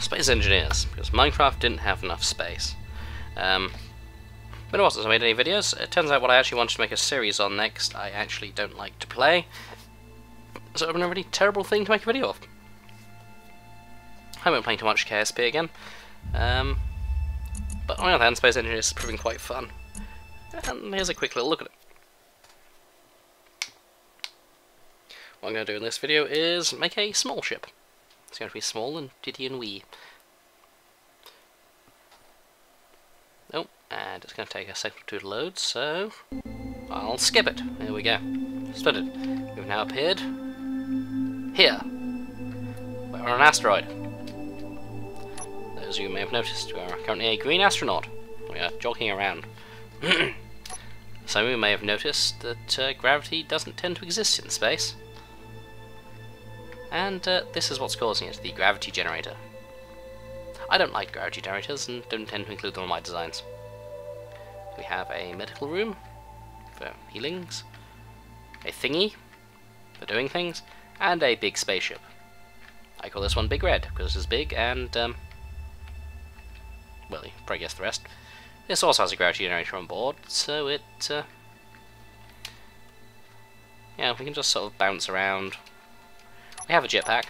Space engineers, because Minecraft didn't have enough space. But it wasn't, so I made any videos. It turns out what I actually wanted to make a series on next, I actually don't like to play. So it would have been a really terrible thing to make a video of. I haven't been playing too much KSP again. But on the other hand, Space Engineers is proving quite fun. And here's a quick little look at it. What I'm going to do in this video is make a small ship. It's going to be small and titty and wee. Oh, and it's going to take a second or two to load, so I'll skip it. There we go. Splendid. We've now appeared here. We're on an asteroid. Those of you may have noticed, we are currently a green astronaut. We are jogging around. Some of you may have noticed that gravity doesn't tend to exist in space. And this is what's causing it, the gravity generator. I don't like gravity generators and don't tend to include them in my designs. We have a medical room for healings, a thingy for doing things, and a big spaceship. I call this one Big Red because it's big and, well, you probably guessed the rest. This also has a gravity generator on board, so it, yeah, we can just sort of bounce around. We have a jetpack,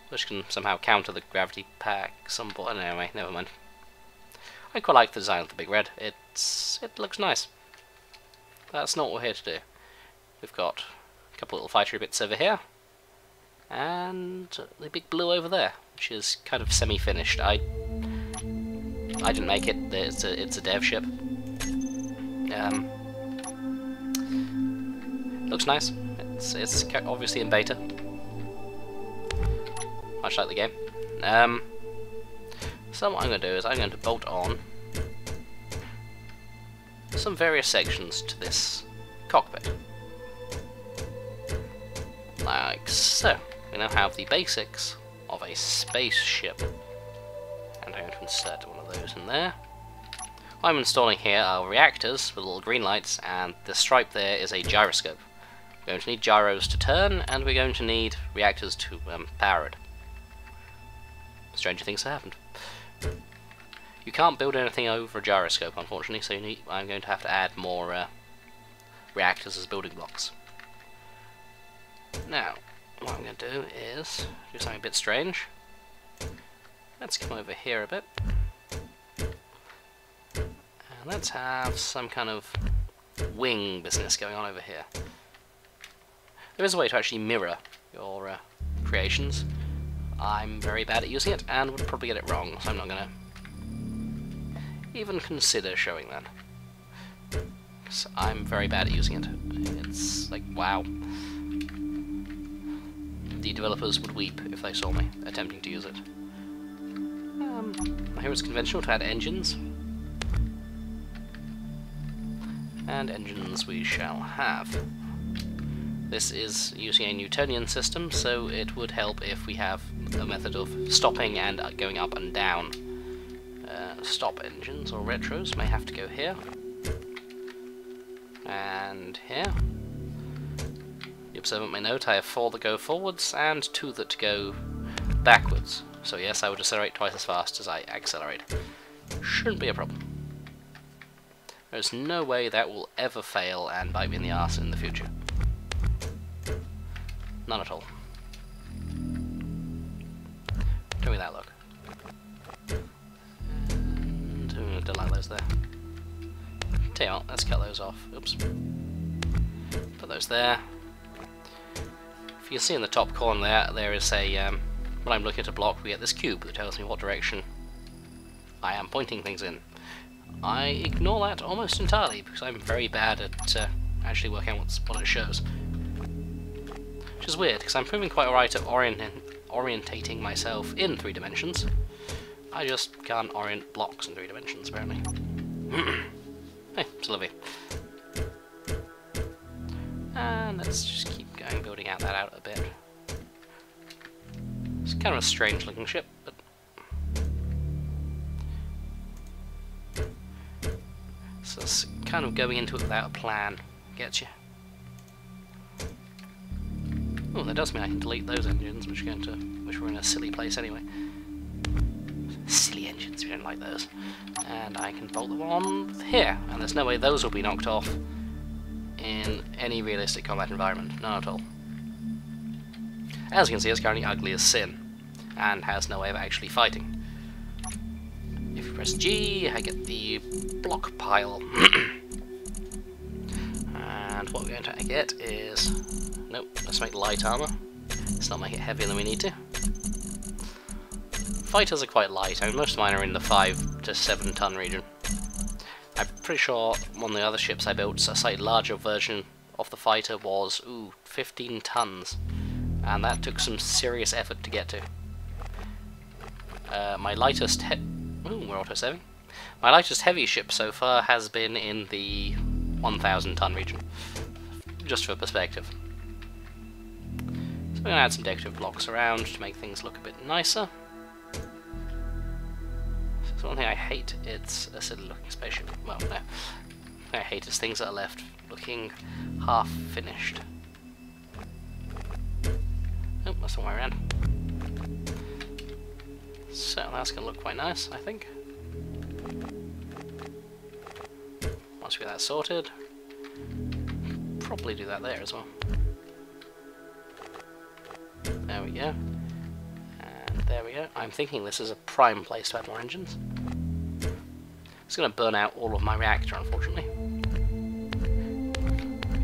which can somehow counter the gravity pack some point. Anyway, never mind. I quite like the design of the Big Red. It looks nice. That's not what we're here to do. We've got a couple little fighter bits over here, and the Big Blue over there, which is kind of semi-finished. I didn't make it. It's a dev ship. Looks nice. It's obviously in beta, much like the game. So what I'm going to do is I'm going to bolt on some various sections to this cockpit, like so. We now have the basics of a spaceship, and I'm going to insert one of those in there. What I'm installing here are reactors with little green lights, and the stripe there is a gyroscope. We're going to need gyros to turn, and we're going to need reactors to power it. Stranger things have happened. You can't build anything over a gyroscope, unfortunately, so I'm going to have to add more reactors as building blocks. Now, what I'm going to do is do something a bit strange. Let's come over here a bit. And let's have some kind of wing business going on over here. There is a way to actually mirror your creations. I'm very bad at using it and would probably get it wrong, so I'm not going to even consider showing that. So I'm very bad at using it. It's like, wow. The developers would weep if they saw me attempting to use it. Here it's conventional to add engines. And engines we shall have. This is using a Newtonian system, so it would help if we have a method of stopping and going up and down. Stop engines or retros may have to go here. And here. The observant may note I have 4 that go forwards and 2 that go backwards. So yes, I would accelerate twice as fast as I accelerate. Shouldn't be a problem. There's no way that will ever fail and bite me in the arse in the future. None at all. Give me that look. And I'm going to delete those there. Tell you what, let's cut those off. Oops. Put those there. If you see in the top corner there is a, when I'm looking at a block, we get this cube that tells me what direction I am pointing things in. I ignore that almost entirely because I'm very bad at actually working out what it shows. Which is weird, because I'm proving quite alright at orientating myself in 3 dimensions. I just can't orient blocks in 3 dimensions, apparently. Hey, it's Olivia. And let's just keep going, building out a bit. It's kind of a strange looking ship, but... So it's kind of going into it without a plan. Gets you. Oh, that does mean I can delete those engines, which were in a silly place anyway. engines, we don't like those. And I can bolt them on here, and there's no way those will be knocked off in any realistic combat environment, none at all. As you can see, it's currently ugly as sin, and has no way of actually fighting. If you press G, I get the block pile. And what we're going to get is... Nope, let's make light armor. Let's not make it heavier than we need to. Fighters are quite light, I mean most of mine are in the 5 to 7 ton region. I'm pretty sure one of the other ships I built, a slightly larger version of the fighter, was 15 tons, and that took some serious effort to get to. My lightest we're auto-saving. My lightest heavy ship so far has been in the 1,000 ton region, just for perspective. So we're going to add some decorative blocks around to make things look a bit nicer. So one thing I hate, it's a silly looking spaceship. Well, no. I hate is things that are left looking half finished. Oh, that's the way around. So that's going to look quite nice, I think. Once we get that sorted, probably do that there as well. There we go. And there we go. I'm thinking this is a prime place to add more engines. It's going to burn out all of my reactor, unfortunately.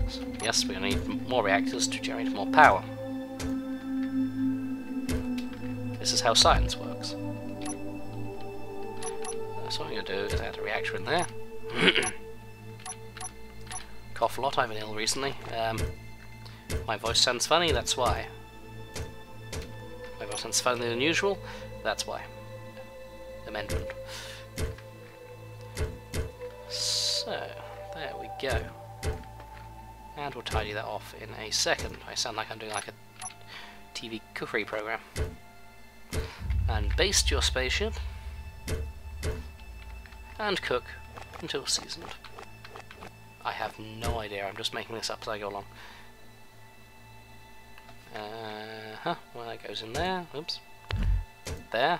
So, yes, we're going to need more reactors to generate more power. This is how science works. So what I'm going to do is add a reactor in there. Cough a lot, I've been ill recently. My voice sounds funny, that's why. My voice sounds funnier than usual, that's why. Amendment. So, there we go. And we'll tidy that off in a second. I sound like I'm doing like a TV cookery program. And baste your spaceship. And cook until seasoned. I have no idea, I'm just making this up as I go along. Well, that goes in there. Oops. There.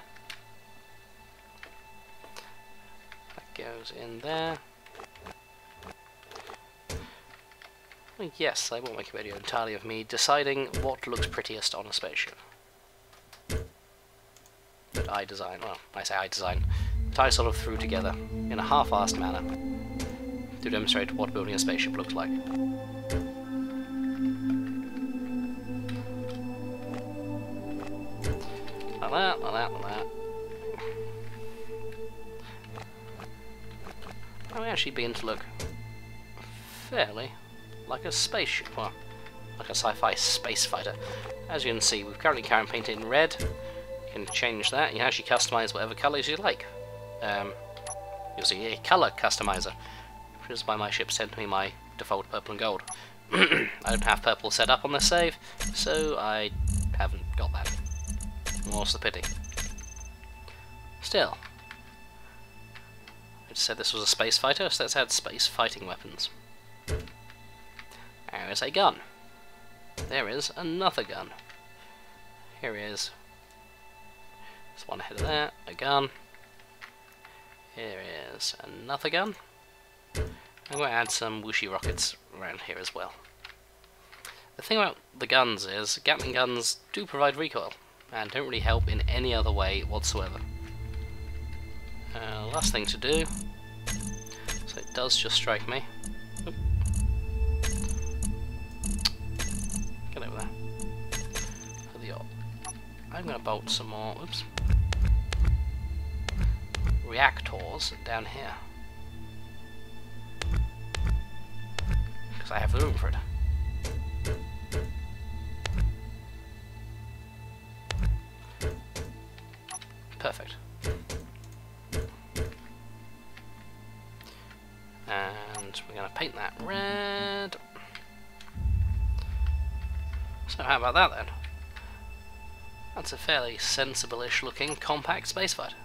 That goes in there. Well, yes, I will make a video entirely of me deciding what looks prettiest on a spaceship. That I design, well, I say I design, that I sort of threw together in a half-assed manner to demonstrate what building a spaceship looks like. Like that, like that, like that. And we actually begin to look fairly like a spaceship, well, like a sci-fi space fighter. As you can see, we've currently painted in red. You can change that. You can actually customize whatever colors you like. You'll see a color customizer, which is why my ships tend to be my default purple and gold. I don't have purple set up on this save, so I haven't got that. What's the pity? Still, I just said this was a space fighter, so let's add space fighting weapons. There is a gun. There is another gun. Here is. There's one ahead of there, a gun. Here is another gun. I'm going to add some whooshy rockets around here as well. The thing about the guns is, Gatling guns do provide recoil, and don't really help in any other way whatsoever. Last thing to do, so it does just strike me. Oop. Get over there. For the I'm going to bolt some more, oops, reactors down here. Because I have the room for it. Perfect. And we're going to paint that red. So how about that then? That's a fairly sensible-ish looking compact space fighter.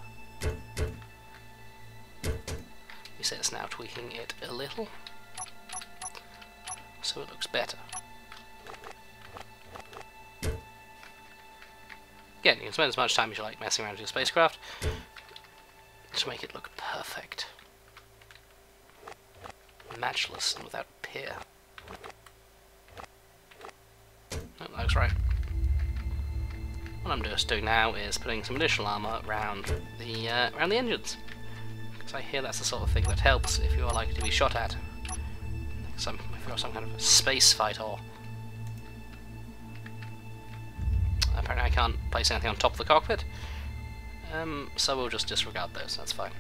You see it's now tweaking it a little, so it looks better. Again, you can spend as much time as you like messing around with your spacecraft. to make it look perfect. Matchless and without peer. Oh, that looks right. What I'm just doing now is putting some additional armour around the engines. Because I hear that's the sort of thing that helps if you're likely to be shot at. If you're some kind of a space fighter. Apparently I can't place anything on top of the cockpit. So we'll just disregard those, that's fine.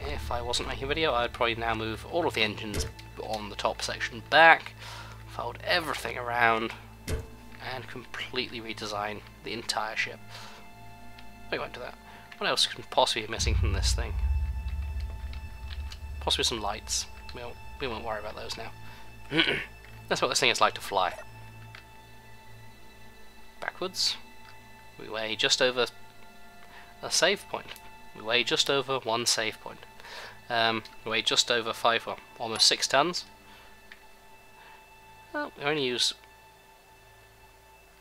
If I wasn't making a video, I'd probably now move all of the engines on the top section back, fold everything around, and completely redesign the entire ship. We won't do that. What else can possibly be missing from this thing? Possibly some lights. We won't worry about those now. That's what this thing is like to fly. Backwards. We weigh just over a save point. We weigh just over one save point. We weigh just over almost 6 tons. Well, we only use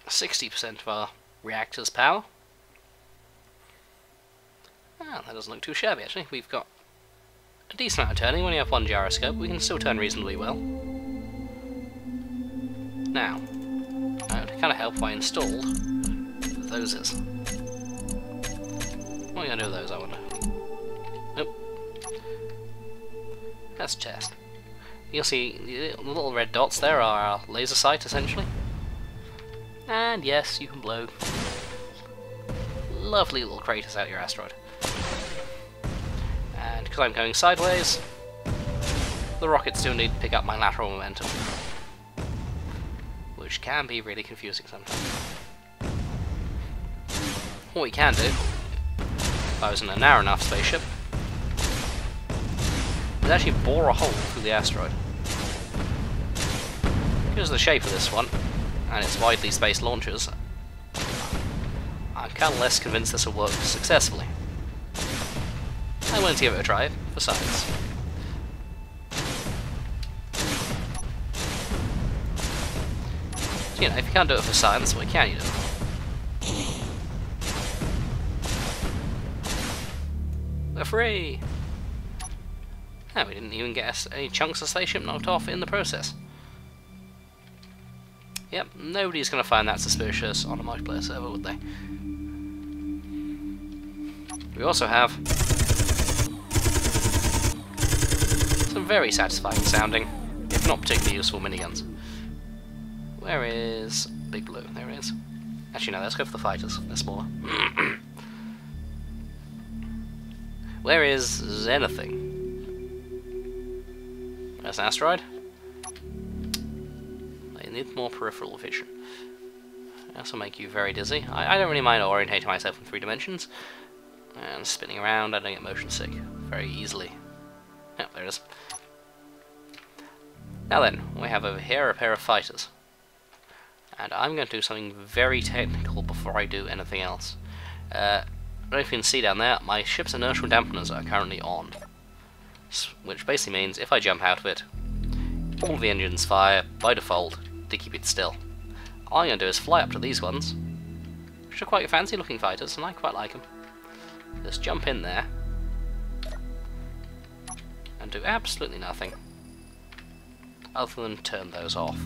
60% of our reactor's power. Well, that doesn't look too shabby actually. We've got a decent amount of turning. We only have one gyroscope. We can still turn reasonably well. Now, to kind of help, I installed those. What are we going to do with those, I wonder? Nope. That's chest. You'll see the little red dots there are our laser sight, essentially. And yes, you can blow lovely little craters out your asteroid. And because I'm going sideways, the rockets do need to pick up my lateral momentum, which can be really confusing sometimes. What we can do, if I was in a narrow enough spaceship, is actually bore a hole through the asteroid. Because of the shape of this one, and its widely spaced launchers, I'm kind of less convinced this will work successfully. I'm willing to give it a try, for science. So, you know, if you can't do it for science, what can you do? We're free! Oh, we didn't even get any chunks of spaceship knocked off in the process. Yep, nobody's going to find that suspicious on a multiplayer server, would they? We also have some very satisfying sounding, if not particularly useful miniguns. Where is Big Blue? There it is. Actually no, let's go for the fighters, they're smaller. Where is Zenithing? There's an asteroid. They need more peripheral vision. This will make you very dizzy. I don't really mind orientating myself in 3 dimensions. And spinning around, I don't get motion sick very easily. Oh, there it is. Now then, we have over here a pair of fighters. And I'm going to do something very technical before I do anything else. I don't know if you can see down there, my ship's inertial dampeners are currently on. Which basically means if I jump out of it, all of the engines fire by default to keep it still. All I'm going to do is fly up to these ones, which are quite fancy looking fighters, and I quite like them. Just jump in there, and do absolutely nothing, other than turn those off.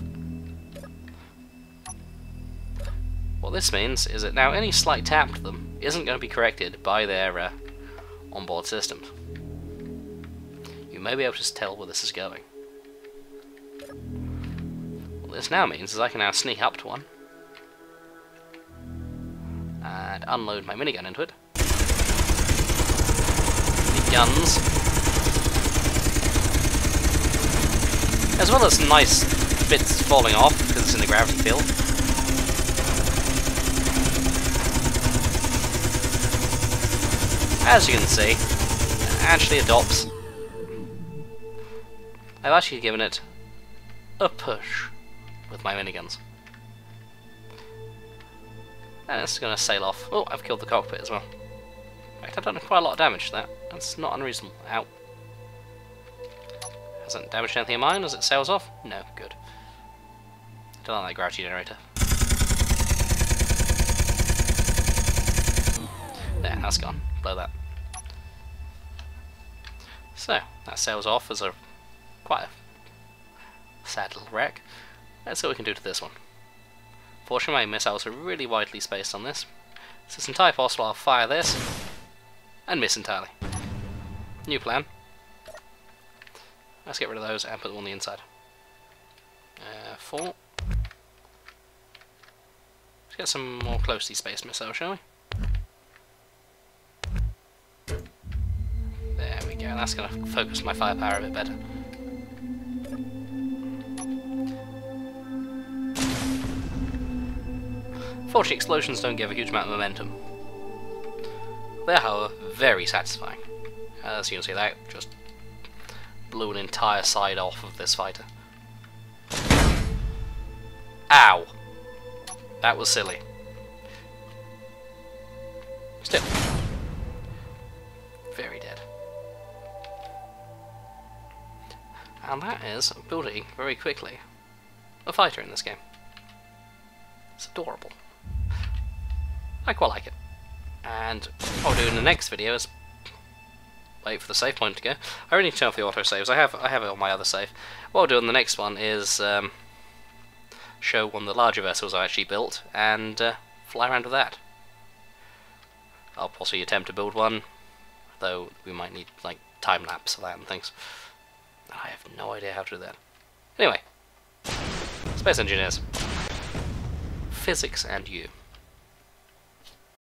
What this means is that now any slight tap to them isn't going to be corrected by their onboard systems. You may be able to tell where this is going. What this now means is I can now sneak up to one and unload my minigun into it. The guns, as well as nice bits falling off because it's in the gravity field. As you can see, it actually adopts. I've actually given it a push with my miniguns. And it's going to sail off. Oh, I've killed the cockpit as well. In fact, I've done quite a lot of damage to that. That's not unreasonable. Ow. Hasn't damaged anything of mine as it sails off? No, good. I don't like that gravity generator. There, that's gone. Blow that. So, that sails off as a quite a sad little wreck. Let's see what we can do to this one. Fortunately, my missiles are really widely spaced on this. So it's entirely possible I'll fire this and miss entirely. New plan. Let's get rid of those and put them on the inside. 4. Let's get some more closely spaced missiles, shall we? There we go, that's going to focus my firepower a bit better. Fortunately, explosions don't give a huge amount of momentum. They're, however, very satisfying. As you can see, that just blew an entire side off of this fighter. Ow! That was silly. Still. Very dead. And that is building, very quickly, a fighter in this game. It's adorable. I quite like it. And what I'll do in the next video is wait for the save point to go. I already need to turn off the auto saves. I have it on my other save. What I'll do in the next one is show one of the larger vessels I actually built and fly around with that. I'll possibly attempt to build one, though we might need like time lapse for that and things. I have no idea how to do that. Anyway, space engineers, physics and you.